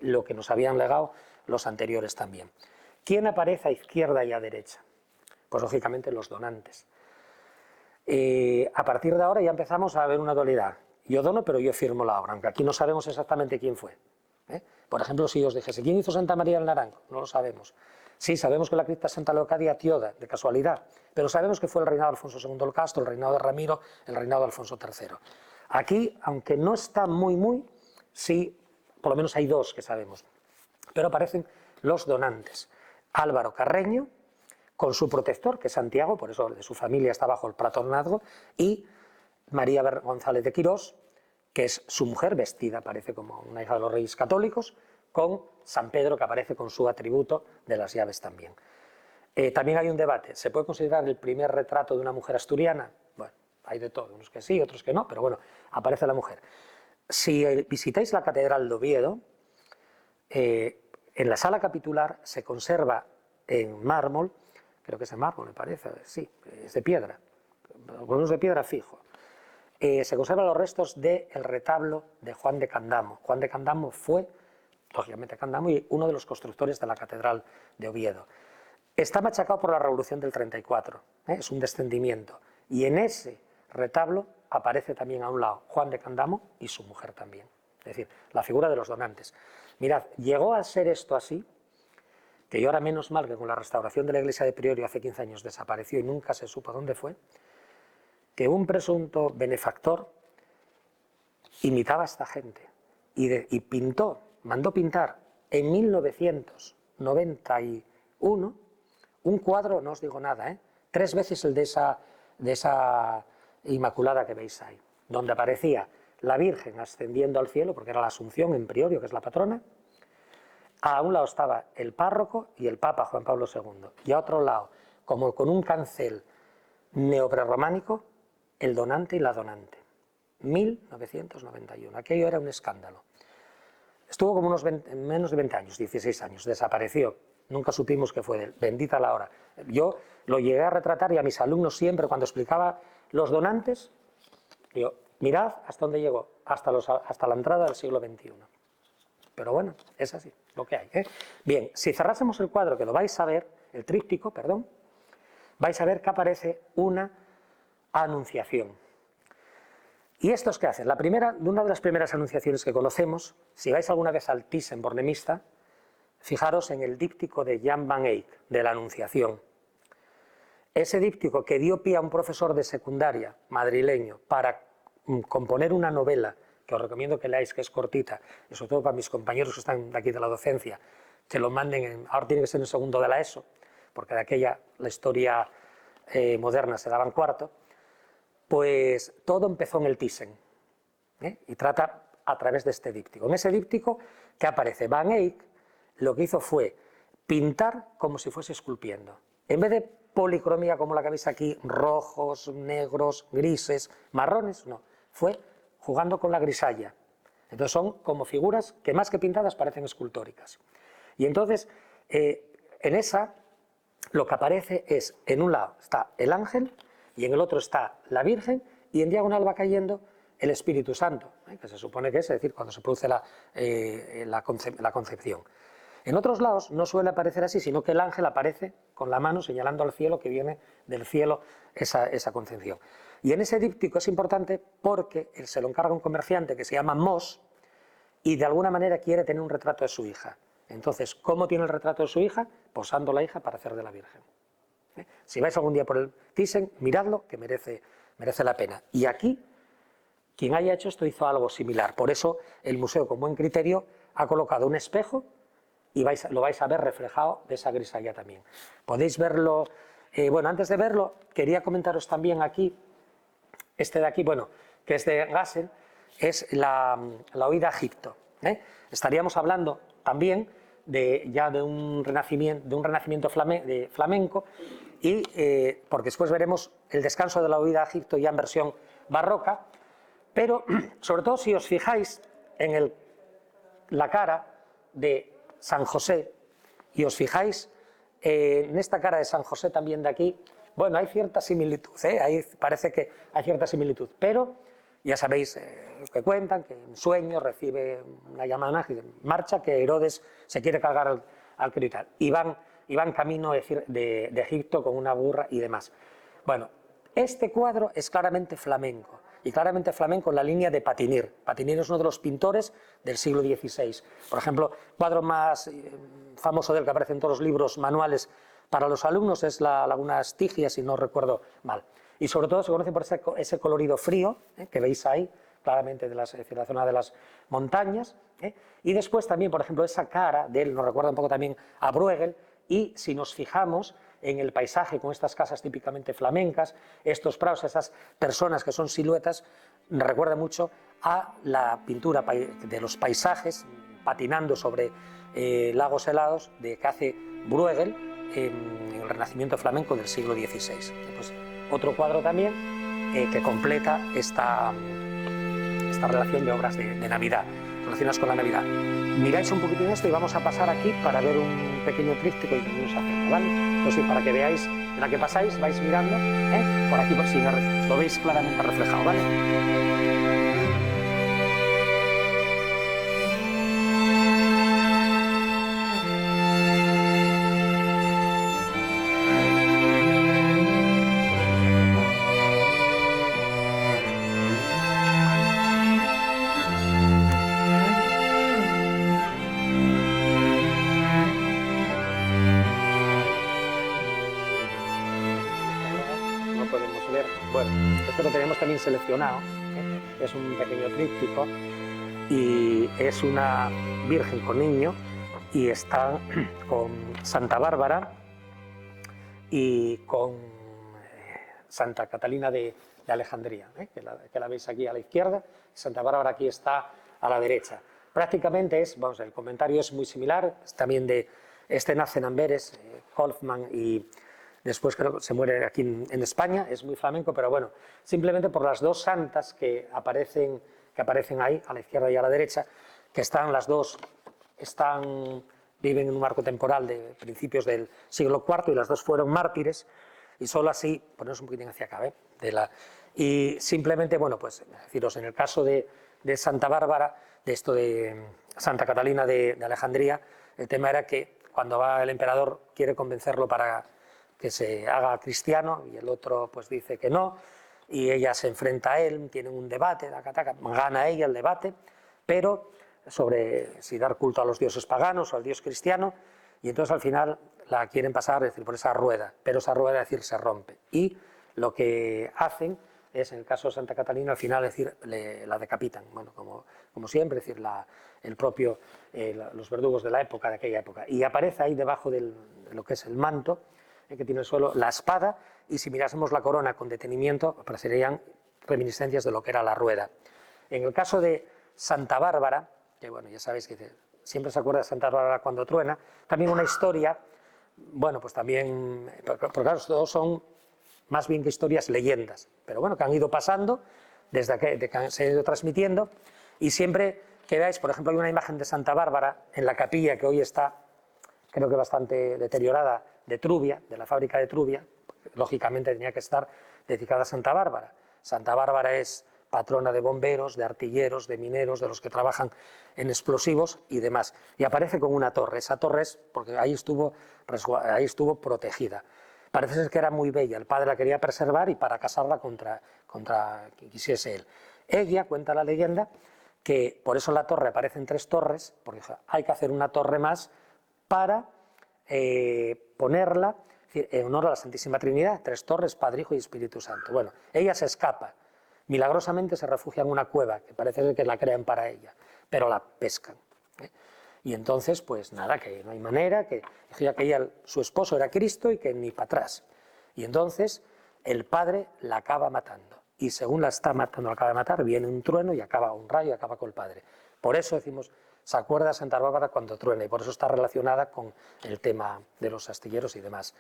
lo que nos habían legado los anteriores también. ¿Quién aparece a izquierda y a derecha? Pues lógicamente los donantes. A partir de ahora ya empezamos a ver una dualidad. Yo dono, pero yo firmo la obra, aunque aquí no sabemos exactamente quién fue. Por ejemplo, si os dijese, ¿quién hizo Santa María del Naranco? No lo sabemos. Sí, sabemos que la cripta es Santa Leocadia Tioda, de casualidad, pero sabemos que fue el reinado de Alfonso II el Casto, el reinado de Ramiro, el reinado de Alfonso III. Aquí, aunque no está muy, sí, por lo menos hay dos que sabemos, pero aparecen los donantes. Álvaro Carreño, con su protector, que es Santiago, por eso de su familia está bajo el patronazgo, y María González de Quirós, que es su mujer, vestida, parece como una hija de los Reyes Católicos, con San Pedro, que aparece con su atributo de las llaves también. También hay un debate, ¿se puede considerar el primer retrato de una mujer asturiana? Bueno, hay de todo, unos que sí, otros que no, pero bueno, aparece la mujer. Si visitáis la Catedral de Oviedo, en la sala capitular se conserva en mármol, creo que es en mármol, me parece, sí, es de piedra, por es de piedra fijo. Se conservan los restos del retablo de Juan de Candamo. Juan de Candamo fue, lógicamente Candamo, y uno de los constructores de la Catedral de Oviedo. Está machacado por la Revolución del 34, es un descendimiento, y en ese retablo aparece también a un lado Juan de Candamo y su mujer también, es decir, la figura de los donantes. Mirad, llegó a ser esto así, que yo ahora menos mal que con la restauración de la iglesia de Priorio hace 15 años desapareció y nunca se supo dónde fue, que un presunto benefactor imitaba a esta gente y pintó, mandó pintar en 1991 un cuadro, no os digo nada, 3 veces el de esa Inmaculada que veis ahí, donde aparecía la Virgen ascendiendo al cielo, porque era la Asunción en Priorio, que es la patrona. A un lado estaba el párroco y el Papa Juan Pablo II, y a otro lado, como con un cancel neoprerrománico, el donante y la donante. 1991, aquello era un escándalo. Estuvo como menos de 20 años, 16 años, desapareció, nunca supimos qué fue de él, bendita la hora. Yo lo llegué a retratar y a mis alumnos siempre, cuando explicaba los donantes, digo, mirad hasta dónde llegó, hasta la entrada del siglo XXI. Pero bueno, es así, lo que hay. Bien, si cerrásemos el cuadro, que lo vais a ver, el tríptico, perdón, vais a ver que aparece una anunciación. ¿Y estos qué hacen? Una de las primeras anunciaciones que conocemos, si vais alguna vez al Thyssen-Bornemisza, fijaros en el díptico de Jan van Eyck, de la Anunciación. Ese díptico que dio pie a un profesor de secundaria madrileño para componer una novela, que os recomiendo que leáis, que es cortita, y sobre todo para mis compañeros que están de aquí de la docencia, que lo manden, ahora tiene que ser en segundo de la ESO, porque de aquella la historia moderna se daba en cuarto. Pues todo empezó en el Thyssen, y trata a través de este díptico. En ese díptico, ¿qué aparece? Van Eyck lo que hizo fue pintar como si fuese esculpiendo. En vez de policromía como la que veis aquí, rojos, negros, grises, marrones, no, fue jugando con la grisalla. Entonces son como figuras que más que pintadas parecen escultóricas. Y entonces, en esa, lo que aparece es, en un lado está el ángel, y en el otro está la Virgen, y en diagonal va cayendo el Espíritu Santo, que se supone que es decir, cuando se produce la concepción. En otros lados no suele aparecer así, sino que el ángel aparece con la mano señalando al cielo, que viene del cielo esa concepción. Y en ese díptico es importante porque se lo encarga un comerciante que se llama Moss, y de alguna manera quiere tener un retrato de su hija. Entonces, ¿cómo tiene el retrato de su hija? Posando la hija para hacer de la Virgen. Si vais algún día por el Thyssen, miradlo, que merece la pena. Y aquí, quien haya hecho esto hizo algo similar. Por eso el museo, con buen criterio, ha colocado un espejo y lo vais a ver reflejado de esa grisalla también. Podéis verlo. Bueno, antes de verlo, quería comentaros también aquí, este de aquí, bueno, que es de Gassel, es la huida a Egipto. Estaríamos hablando también ya de un renacimiento flamenco, y porque después veremos el descanso de la huida a Egipto ya en versión barroca, pero sobre todo si os fijáis en la cara de San José y os fijáis en esta cara de San José también de aquí, bueno, hay cierta similitud, ahí parece que hay cierta similitud, pero Ya sabéis que cuentan que en sueños recibe una llamada en marcha, que Herodes se quiere cargar al crío y tal. Y van camino de Egipto con una burra y demás. Bueno, este cuadro es claramente flamenco, y claramente flamenco en la línea de Patinir. Patinir es uno de los pintores del siglo XVI. Por ejemplo, el cuadro más famoso del que aparece en todos los libros manuales para los alumnos es la Laguna Estigia, si no recuerdo mal. Y sobre todo se conoce por ese colorido frío, que veis ahí, claramente de la zona de las montañas. Y después también, por ejemplo, esa cara de él nos recuerda un poco también a Bruegel, y si nos fijamos en el paisaje con estas casas típicamente flamencas, estos prados, esas personas que son siluetas, nos recuerda mucho a la pintura de los paisajes patinando sobre lagos helados que hace Bruegel en el Renacimiento flamenco del siglo XVI. Pues, otro cuadro también que completa esta relación de obras de Navidad, relacionadas con la Navidad. Miráis un poquitín esto y vamos a pasar aquí para ver un pequeño tríptico y venimos a hacerlo, ¿vale? Entonces, para que veáis, en la que pasáis, vais mirando, por aquí, por si lo veis claramente reflejado, ¿vale? Podemos ver, bueno, esto lo tenemos también seleccionado, es un pequeño tríptico y es una Virgen con niño y está con Santa Bárbara y con Santa Catalina de Alejandría, que la veis aquí a la izquierda, Santa Bárbara aquí está a la derecha. Prácticamente vamos, el comentario es muy similar, es también de, nace en Amberes, Kaufmann, y después creo que se muere aquí en España, es muy flamenco, pero bueno, simplemente por las dos santas que aparecen ahí, a la izquierda y a la derecha, que están las dos, viven en un marco temporal de principios del siglo IV y las dos fueron mártires, y solo así, poneros un poquitín hacia acá, y simplemente, bueno, pues deciros, en el caso de Santa Bárbara, de esto de Santa Catalina de Alejandría, el tema era que cuando va el emperador quiere convencerlo para que se haga cristiano y el otro pues dice que no, y ella se enfrenta a él, tienen un debate, gana ella el debate, pero sobre si dar culto a los dioses paganos o al dios cristiano, y entonces al final la quieren pasar, es decir, por esa rueda, pero esa rueda, es decir, se rompe, y lo que hacen es, en el caso de Santa Catalina, al final, es decir, la decapitan, bueno, como siempre, es decir, los verdugos de la época, de aquella época, y aparece ahí debajo de lo que es el manto, que tiene el suelo, la espada, y si mirásemos la corona con detenimiento, aparecerían reminiscencias de lo que era la rueda. En el caso de Santa Bárbara, que bueno, ya sabéis que siempre se acuerda de Santa Bárbara cuando truena, también una historia, bueno, pues también, porque claro, todos son más bien que historias, leyendas, pero bueno, que han ido pasando desde que se han ido transmitiendo, y siempre que veáis, por ejemplo, hay una imagen de Santa Bárbara en la capilla que hoy está, creo que bastante deteriorada, de Trubia, de la fábrica de Trubia, lógicamente tenía que estar dedicada a Santa Bárbara. Santa Bárbara es patrona de bomberos, de artilleros, de mineros, de los que trabajan en explosivos y demás. Y aparece con una torre. Esa torre es porque ahí estuvo protegida. Parece ser que era muy bella, el padre la quería preservar y para casarla contra quien quisiese él. Ella, cuenta la leyenda, que por eso en la torre aparecen 3 torres, porque hay que hacer una torre más para ponerla, es decir, en honor a la Santísima Trinidad, 3 torres, Padre, Hijo y Espíritu Santo. Bueno, ella se escapa, milagrosamente se refugia en una cueva, que parece que la crean para ella, pero la pescan. Y entonces, pues nada, que no hay manera, que su esposo era Cristo y que ni para atrás. Y entonces el padre la acaba matando. Y según la está matando, la acaba de matar, viene un trueno y acaba un rayo y acaba con el padre. Por eso decimos, se acuerda Santa Bárbara cuando truena, y por eso está relacionada con el tema de los astilleros y demás.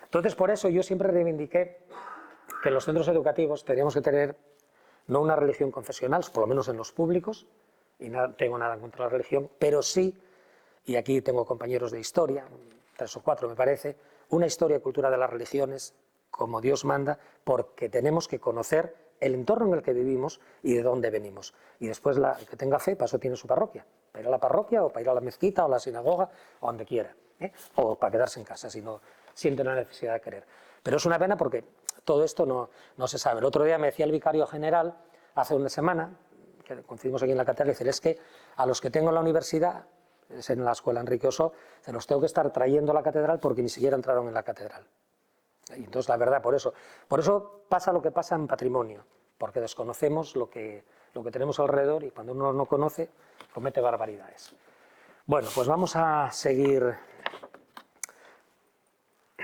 Entonces, por eso yo siempre reivindiqué que en los centros educativos teníamos que tener no una religión confesional, por lo menos en los públicos, y no tengo nada contra la religión, pero sí, y aquí tengo compañeros de historia, 3 o 4 me parece, una historia y cultura de las religiones como Dios manda, porque tenemos que conocer el entorno en el que vivimos y de dónde venimos. Y después el que tenga fe, para eso tiene su parroquia. Para ir a la parroquia o para ir a la mezquita o a la sinagoga o donde quiera. O para quedarse en casa si no siente la necesidad de querer. Pero es una pena porque todo esto no se sabe. El otro día me decía el vicario general, hace una semana, que coincidimos aquí en la catedral, y es que a los que tengo en la universidad, es en la escuela Enrique Ossó, se los tengo que estar trayendo a la catedral porque ni siquiera entraron en la catedral. Y entonces la verdad, por eso pasa lo que pasa en patrimonio, porque desconocemos lo que tenemos alrededor y cuando uno no conoce, comete barbaridades. Bueno, pues vamos a seguir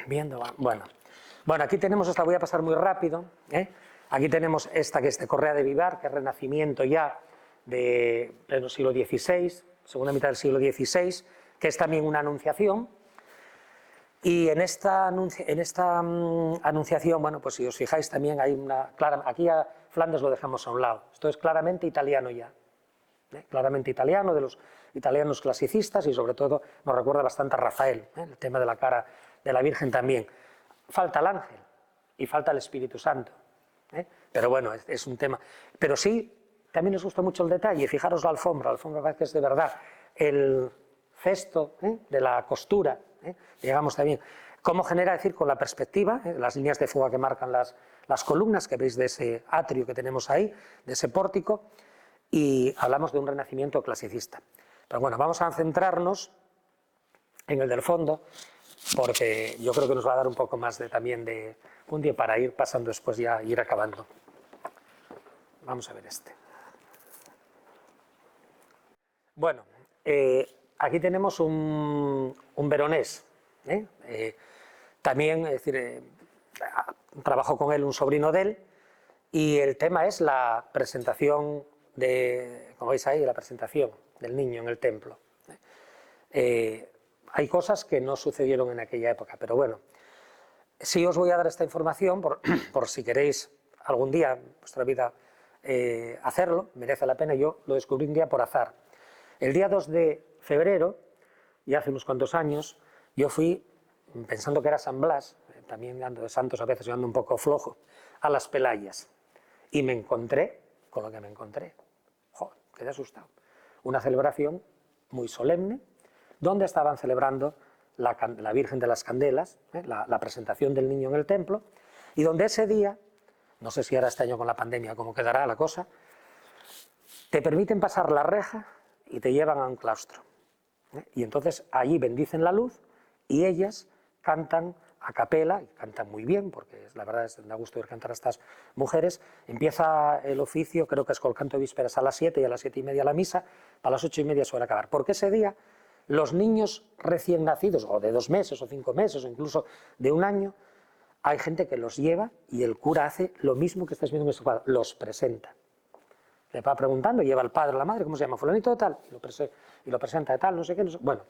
viendo. Bueno, aquí tenemos esta, voy a pasar muy rápido. Aquí tenemos esta que es de Correa de Vivar, que es renacimiento ya de pleno siglo XVI, segunda mitad del siglo XVI, que es también una anunciación. Y en esta anunciación, bueno, pues si os fijáis también hay una clara, aquí a Flandes lo dejamos a un lado, esto es claramente italiano ya, claramente italiano, de los italianos clasicistas y sobre todo nos recuerda bastante a Rafael, el tema de la cara de la Virgen también. Falta el ángel y falta el Espíritu Santo, pero bueno, es un tema. Pero sí, también nos gusta mucho el detalle, fijaros la alfombra parece que es de verdad, el cesto de la costura, digamos también, cómo genera, decir, con la perspectiva, las líneas de fuga que marcan las columnas que veis de ese atrio que tenemos ahí, de ese pórtico, y hablamos de un renacimiento clasicista. Pero bueno, vamos a centrarnos en el del fondo, porque yo creo que nos va a dar un poco más también de un día para ir pasando después ya ir acabando. Vamos a ver este. Bueno, aquí tenemos un veronés. También, es decir, trabajó con él un sobrino de él y el tema es la presentación como veis ahí, la presentación del niño en el templo. Hay cosas que no sucedieron en aquella época, pero bueno, sí os voy a dar esta información por si queréis algún día en vuestra vida hacerlo, merece la pena. Yo lo descubrí un día por azar. El día 2 de febrero, ya hace unos cuantos años, yo fui, pensando que era San Blas, también ando de santos a veces, yo ando un poco flojo, a las Pelayas. Y me encontré con lo que me encontré. Joder, quedé asustado. Una celebración muy solemne, donde estaban celebrando la Virgen de las Candelas, la presentación del niño en el templo, y donde ese día, no sé si ahora este año con la pandemia cómo quedará la cosa, te permiten pasar la reja y te llevan a un claustro. Y entonces allí bendicen la luz y ellas cantan a capela, y cantan muy bien, porque la verdad es que da gusto ver cantar a estas mujeres. Empieza el oficio, creo que es con el canto de vísperas a las 7 y a las 7:30 la misa, para las 8:30 suele acabar, porque ese día los niños recién nacidos, o de 2 meses o 5 meses, o incluso de 1 año, hay gente que los lleva y el cura hace lo mismo que estáis viendo en este cuadro, los presenta. Le va preguntando, lleva al padre, a la madre, ¿cómo se llama? Fulanito de tal, y lo presenta de tal, no sé qué, no sé. Bueno,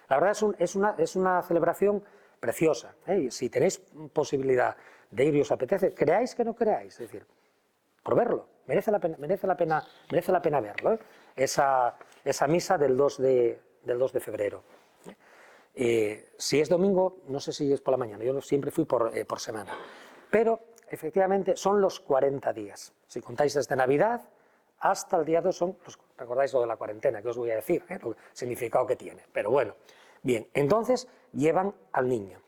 la verdad es una celebración preciosa, y si tenéis posibilidad de ir y os apetece, creáis que no creáis, es decir, por verlo, merece la pena verlo, esa misa del 2 de febrero. Si es domingo, no sé si es por la mañana, yo siempre fui por semana, pero efectivamente son los 40 días, si contáis desde Navidad hasta el día 2 recordáis lo de la cuarentena que os voy a decir, el significado que tiene, pero bueno, bien, entonces llevan al niño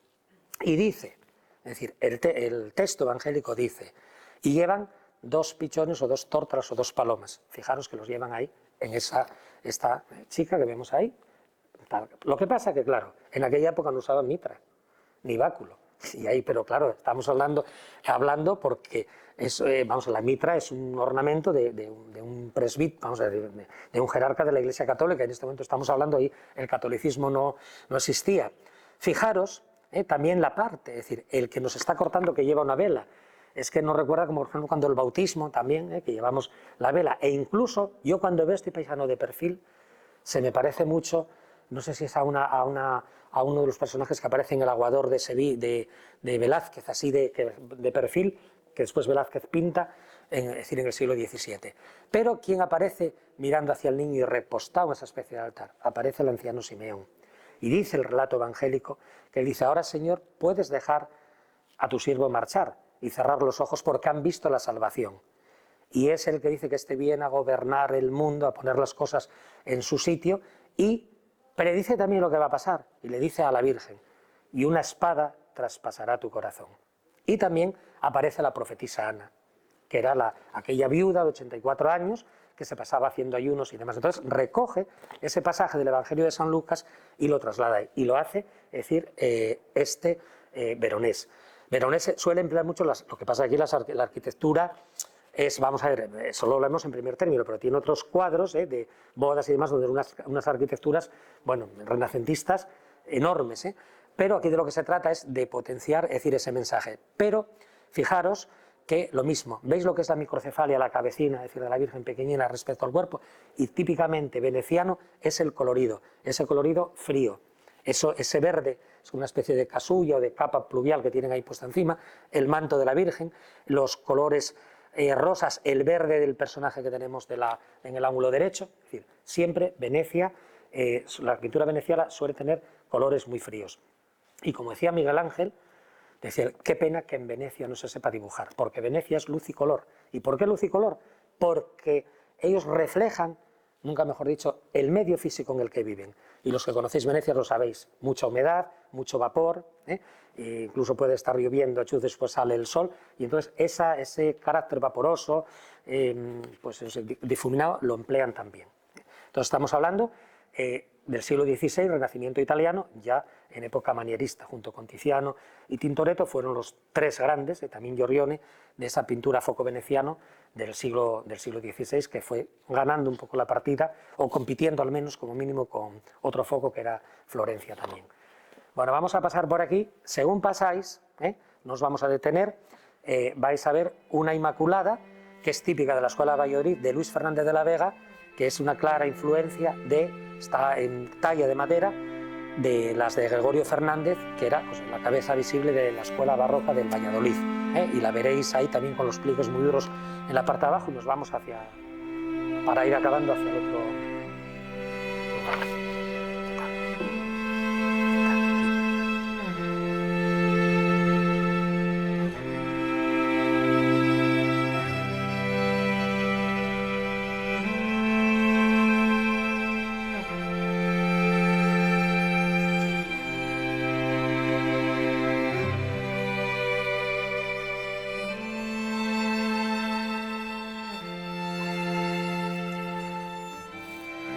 y dice, es decir, el texto evangélico dice, y llevan 2 pichones o 2 tórtolas o 2 palomas, fijaros que los llevan ahí en esta chica que vemos ahí. Lo que pasa que, claro, en aquella época no usaban mitra, ni báculo, y ahí, pero claro, estamos hablando porque la mitra es un ornamento de un presbítero, de un jerarca de la Iglesia Católica. En este momento estamos hablando ahí, el catolicismo no existía. Fijaros también la parte, es decir, el que nos está cortando que lleva una vela, es que nos recuerda como por ejemplo cuando el bautismo también, que llevamos la vela, e incluso yo cuando veo este paisano de perfil, se me parece mucho, no sé si es a uno de los personajes que aparece en El aguador de Velázquez, así de perfil, que después Velázquez pinta, es decir, en el siglo XVII. Pero ¿quién aparece mirando hacia el niño y repostado en esa especie de altar? Aparece el anciano Simeón. Y dice el relato evangélico, que él dice, ahora Señor, puedes dejar a tu siervo marchar y cerrar los ojos porque han visto la salvación. y es el que dice que este viene a gobernar el mundo, a poner las cosas en su sitio, y predice también lo que va a pasar, y le dice a la Virgen, y una espada traspasará tu corazón. Y también aparece la profetisa Ana, que era aquella viuda de 84 años, que se pasaba haciendo ayunos y demás. Entonces recoge ese pasaje del Evangelio de San Lucas y lo traslada, y lo hace, es decir, Veronés. Veronés suele emplear mucho, lo que pasa aquí, la arquitectura es, vamos a ver, solo lo vemos en primer término, pero tiene otros cuadros de bodas y demás, donde unas arquitecturas, bueno, renacentistas enormes, pero aquí de lo que se trata es de potenciar, es decir, ese mensaje. Pero fijaros que lo mismo, ¿veis lo que es la microcefalia, la cabecina, es decir, de la Virgen pequeñina respecto al cuerpo? Y típicamente veneciano es el colorido, ese colorido frío. Ese verde es una especie de casulla o de capa pluvial que tienen ahí puesta encima, el manto de la Virgen, los colores rosas, el verde del personaje que tenemos en el ángulo derecho. Es decir, siempre Venecia, la pintura veneciana suele tener colores muy fríos. Y como decía Miguel Ángel, decía, qué pena que en Venecia no se sepa dibujar, porque Venecia es luz y color. ¿Y por qué luz y color? Porque ellos reflejan, nunca mejor dicho, el medio físico en el que viven. Y los que conocéis Venecia lo sabéis, mucha humedad, mucho vapor, e incluso puede estar lloviendo, después sale el sol, y entonces ese carácter vaporoso, pues difuminado, lo emplean también. Entonces estamos hablando del siglo XVI, Renacimiento italiano, ya en época manierista, junto con Tiziano y Tintoretto, fueron los tres grandes, también Giorgione, de esa pintura foco veneciano del siglo XVI, que fue ganando un poco la partida, o compitiendo al menos, como mínimo, con otro foco que era Florencia también. Bueno, vamos a pasar por aquí. Según pasáis, nos vamos a detener, vais a ver una Inmaculada, que es típica de la Escuela de Valladolid, de Luis Fernández de la Vega, que es una clara influencia está en talla de madera, de las de Gregorio Fernández, que era pues, la cabeza visible de la Escuela Barroca del Valladolid. Y la veréis ahí también con los pliegues muy duros en la parte de abajo, y nos vamos para ir acabando hacia el otro lugar.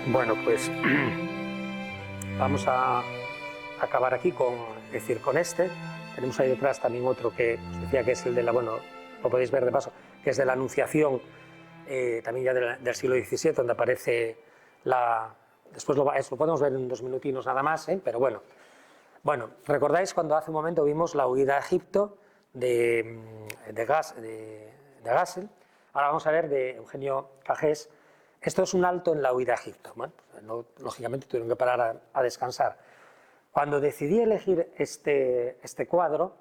Bueno, pues vamos a acabar aquí con este. Tenemos ahí detrás también otro que os decía que es el de bueno, lo podéis ver de paso, que es de la Anunciación, también ya del siglo XVII, donde aparece después lo podemos ver en 2 minutinos nada más, pero bueno. Bueno, ¿recordáis cuando hace un momento vimos la huida a Egipto de Gassel? Ahora vamos a ver de Eugenio Cagés. Esto es un alto en la huida a Egipto. Bueno, lógicamente tuvieron que parar a descansar. Cuando decidí elegir este cuadro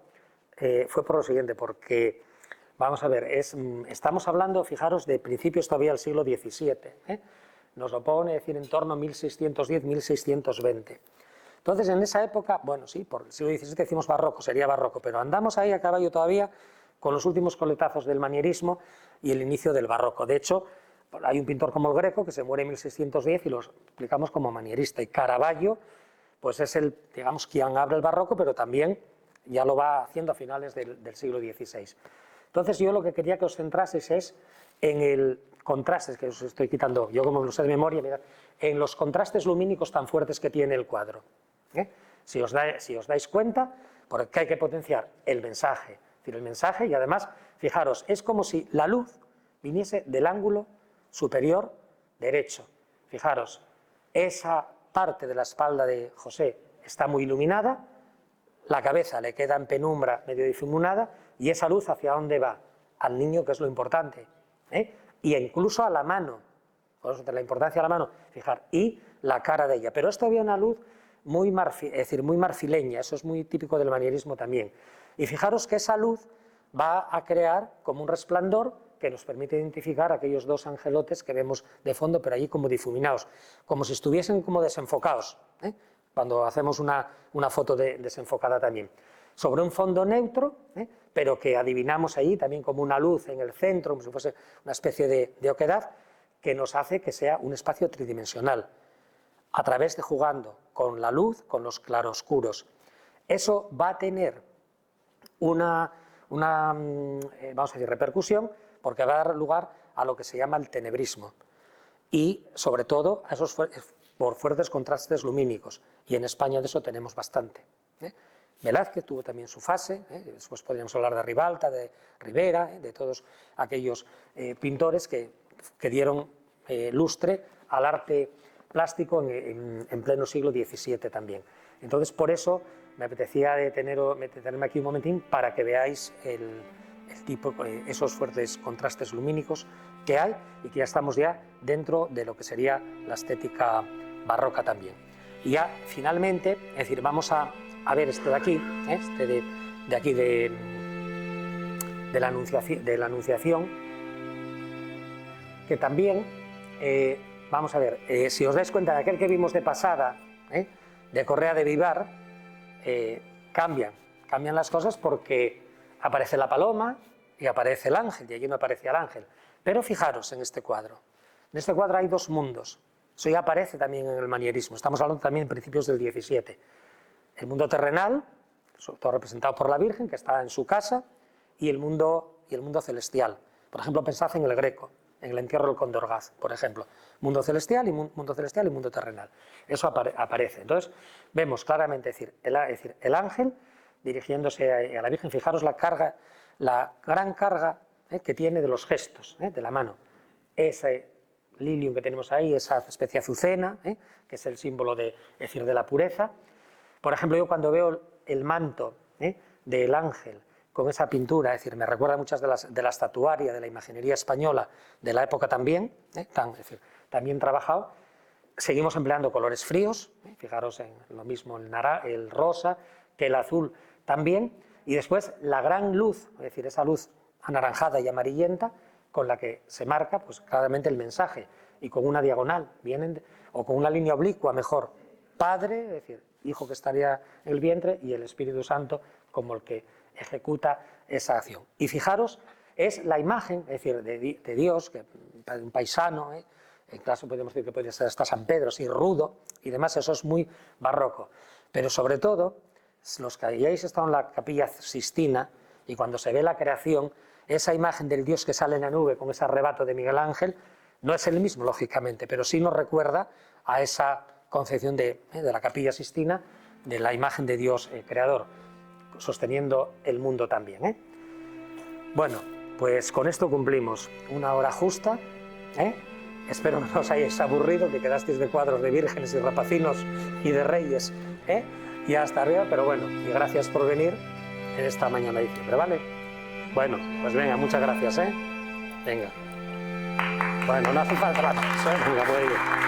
fue por lo siguiente, porque, vamos a ver, estamos hablando, fijaros, de principios todavía del siglo XVII. Nos lo pone, decir, en torno a 1610-1620. Entonces, en esa época, bueno, sí, por el siglo XVII decimos barroco, sería barroco, pero andamos ahí a caballo todavía con los últimos coletazos del manierismo y el inicio del barroco. De hecho, hay un pintor como el Greco que se muere en 1610 y lo explicamos como manierista, y Caravaggio pues es digamos, quien abre el barroco, pero también ya lo va haciendo a finales del siglo XVI. Entonces yo lo que quería que os centraseis es en el contraste, que os estoy quitando, yo como lo sé de memoria, mirad, en los contrastes lumínicos tan fuertes que tiene el cuadro. Si os dais cuenta, porque hay que potenciar el mensaje, es decir, el mensaje, y además, fijaros, es como si la luz viniese del ángulo superior derecho. Fijaros, esa parte de la espalda de José está muy iluminada, la cabeza le queda en penumbra, medio difuminada, y esa luz ¿hacia dónde va? Al niño, que es lo importante, y incluso a la mano, por eso de la importancia a la mano, fijar, y la cara de ella. Pero esto había una luz muy muy marfileña, eso es muy típico del manierismo también. Y fijaros que esa luz va a crear como un resplandor que nos permite identificar aquellos dos angelotes que vemos de fondo, pero allí como difuminados, como si estuviesen como desenfocados, cuando hacemos una foto desenfocada también. sobre un fondo neutro, pero que adivinamos ahí también como una luz en el centro, como si fuese una especie de oquedad, que nos hace que sea un espacio tridimensional, a través de jugando con la luz, con los claroscuros. Eso va a tener una vamos a decir, repercusión, porque va a dar lugar a lo que se llama el tenebrismo, y sobre todo a esos por fuertes contrastes lumínicos, y en España de eso tenemos bastante. Velázquez tuvo también su fase, después podríamos hablar de Ribalta, de Rivera, de todos aquellos pintores que dieron lustre al arte plástico en pleno siglo XVII también. Entonces, por eso me apetecía detenerme aquí un momentín para que veáis esos fuertes contrastes lumínicos que hay y que ya estamos dentro de lo que sería la estética barroca también. Y ya finalmente, es decir, vamos a ver este de aquí, de aquí de la Anunciación, que también, vamos a ver, si os dais cuenta de aquel que vimos de pasada, de Correa de Vivar, cambian las cosas porque aparece la paloma y aparece el ángel, y allí no aparecía el ángel. Pero fijaros en este cuadro. En este cuadro hay dos mundos. Eso ya aparece también en el manierismo. Estamos hablando también en principios del XVII. El mundo terrenal, sobre todo representado por la Virgen, que está en su casa, y el mundo celestial. Por ejemplo, pensad en el Greco, en el entierro del Condorgaz, por ejemplo. Mundo celestial y mundo terrenal. Eso aparece. Entonces, vemos claramente, el ángel dirigiéndose a la Virgen. Fijaros la gran carga que tiene de los gestos, de la mano. Ese lilium que tenemos ahí, esa especie de azucena, que es el símbolo de la pureza. Por ejemplo, yo cuando veo el manto del ángel con esa pintura, es decir, me recuerda muchas de la estatuaria, de la imaginería española de la época también, también trabajado. Seguimos empleando colores fríos, fijaros en lo mismo el rosa, que el azul también, y después la gran luz, es decir, esa luz anaranjada y amarillenta con la que se marca pues claramente el mensaje, y con una diagonal, o con una línea oblicua mejor, Padre, es decir, Hijo que estaría en el vientre, y el Espíritu Santo como el que ejecuta esa acción. Y fijaros, es la imagen, es decir, de Dios, que un paisano, en caso podemos decir que podría ser hasta San Pedro, así rudo y demás, eso es muy barroco. Pero sobre todo, los que hayáis estado en la Capilla Sixtina, y cuando se ve la creación, esa imagen del Dios que sale en la nube con ese arrebato de Miguel Ángel, no es el mismo, lógicamente, pero sí nos recuerda a esa concepción de la Capilla Sixtina, de la imagen de Dios creador, sosteniendo el mundo también. Bueno, pues con esto cumplimos una hora justa. Espero no os hayáis aburrido, que quedasteis de cuadros de vírgenes y rapacinos y de reyes, y hasta arriba, pero bueno, y gracias por venir en esta mañana de diciembre, ¿vale? Bueno, pues venga, muchas gracias, Venga. Bueno, no hace falta más, venga, puede ir.